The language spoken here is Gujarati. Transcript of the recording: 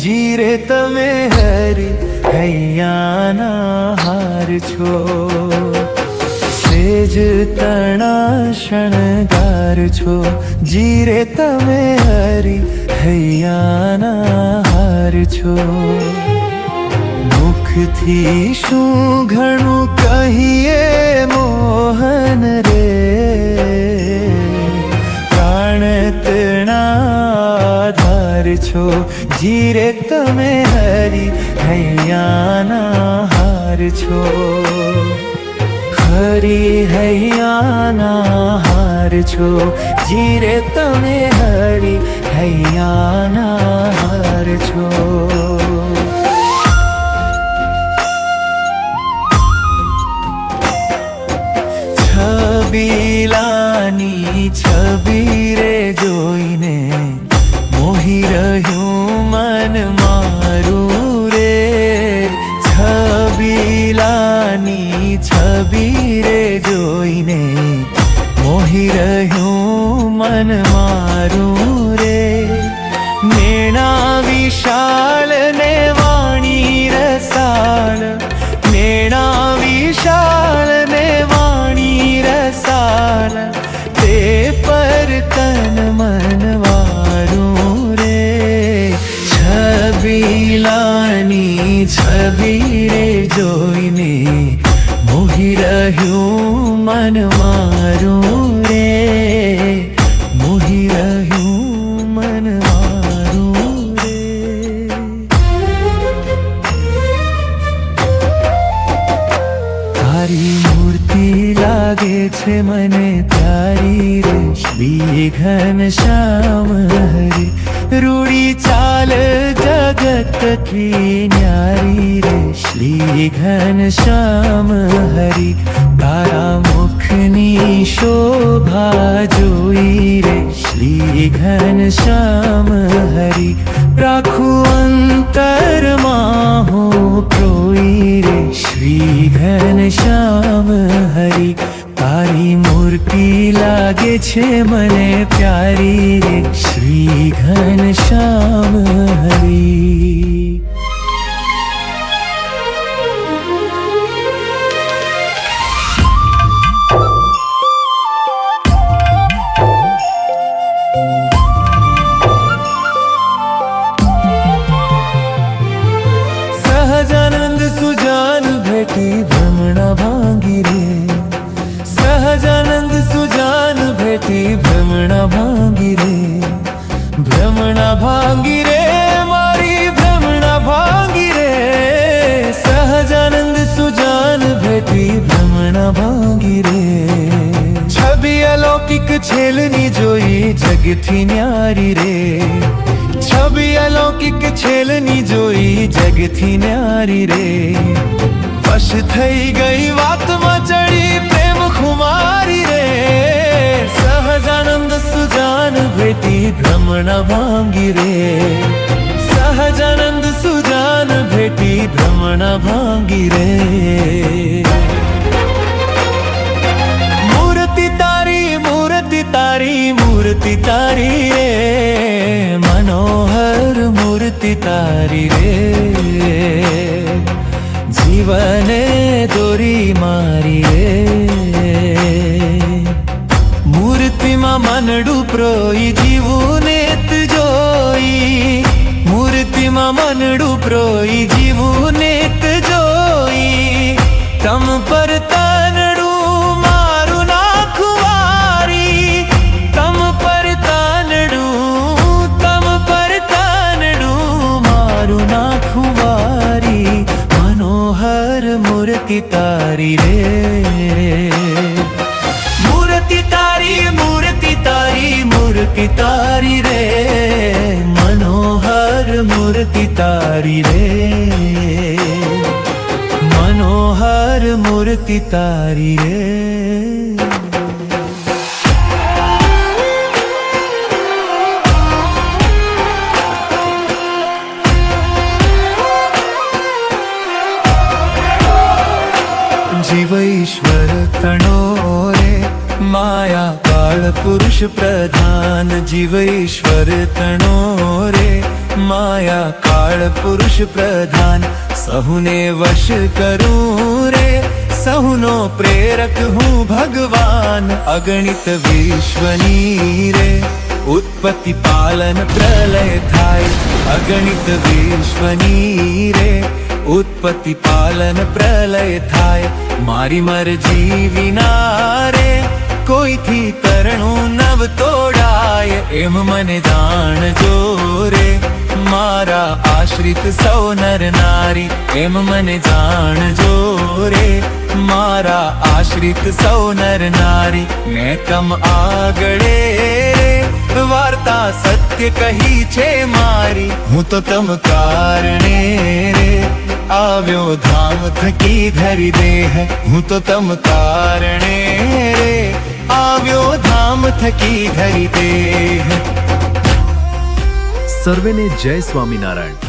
જીરે તમે હરી હૈયાના હાર છો, સેજ તણા શણગાર છો, જીરે તમે હરી હૈયાના હાર છો। મુખથી શું ઘણું કહીએ મોહન રે, પ્રાણ તણા આધાર છો, જીરે તમે હરી હૈયાના હાર છો, હરી હૈયાના હાર છો, જીરે તમે હરી હૈયાના હાર છો। છબીલાની છબી રે જોઈને મોહી રહ્યું મન મારું રે, છબીલાની છબી રે જોઈને મોહી રહ્યું મન મારું રે, નેણા વિશાળ ને વાણી રસાળ, નેણા વિશાળ ને વાણી રસાળ, તે પર તન મન વારું રે, છબીલાની છબી રે જોઈને મોહી રહ્યું મન મારું રે, મોહી રહ્યું મન મારું રે। તારી મૂર્તિ લાગે છે મને પ્યારી રે, શ્રી ઘનશ્યામ હરી, રૂડી ચાલ જગત કી ન્યારી રે, શ્રી ઘનશ્યામ હરી, તારા મુખની શોભા જોઈ રે, શ્રી ઘનશ્યામ હરી, રાખું અંતરમાં હું પ્રોઈ રે, શ્રી ઘનશ્યામ હરી, તારી મૂર્તિ લાગે છે મને પ્યારી રે, શ્રી ઘનશ્યામ હરી। સહજાનંદ સુજાન ભેટી ભ્રમણા ભાંગી રે, સહજાનંદ સુજાન ભેટી ભ્રમણા ભાંગી રે, ભ્રમણા ભાંગી રે મારી ભ્રમણા ભાંગી રે, સહજાનંદ સુજાન ભેટી ભ્રમણા ભાંગી રે, છબી અલૌકિક છેલની જોઈ જગથી ન્યારી રે, છબી અલૌકિક છેલની જોઈ જગથી ન્યારી રે, વશ થઈ ગઈ વાતમાં ચડી પ્રેમ ખુમારી રે, સહજાનંદ સુજાન ભેટી ભ્રમણા ભાંગી રે, સહજાનંદ સુજાન ભેટી ભ્રમણા ભાંગી રે, મૂર્તિ તારી મૂર્તિ તારી મૂર્તિ તારી રે, મનોહર મૂર્તિ તારી રે, જીવને દોરી મારી રે, મૂર્તિમાં મનડું પ્રોઈ જીવું નેત જોઈ, મૂર્તિમાં મનડું પ્રોઈ જીવું નેત જોઈ, તમ પર તનડું મારું નાખું વારી, તમ પર તનડું તમ પર તનડું મારું નાખું વારી, મનોહર મૂર્તિ તારી રે, મૂર્તિ તારી મૂર્તિ તારી મૂર્તિ તારી રે, મનોહર મૂર્તિ તારી રે, મનોહર મૂર્તિ તારી રે। જીવ ઈશ્વર તણો રે, માયા કાળ પુરુષ પ્રધાન જીવ ઈશ્વર તણો રે માયા કાળ પુરુષ પ્રધાન સહુને વશ કરું રે સહુનો પ્રેરક હું ભગવાન અગણિત વિશ્વની રે ઉત્પત્તિ પાલન પ્રલય થાય અગણિત વિશ્વની રે ઉત્પત્તિ પાલન પ્રલય થાય મારી મરજી વિના રે કોઈથી તરણું નવ તોડાય એમ મને જાણજો રે મારા આશ્રિત સૌ નર નારી એમ મને જાણજો રે મારા આશ્રિત સૌ નર નારી મેં તમ આગળે વાર્તા સત્ય કહી છે મારી હું તો તમ કારણે રે આવ્યો ધામ થકી ધરી દેહ હું તો તમ કારણે રે આવ્યો ધામ થકી ધરી દેહ સર્વેને જય સ્વામિનારાયણ।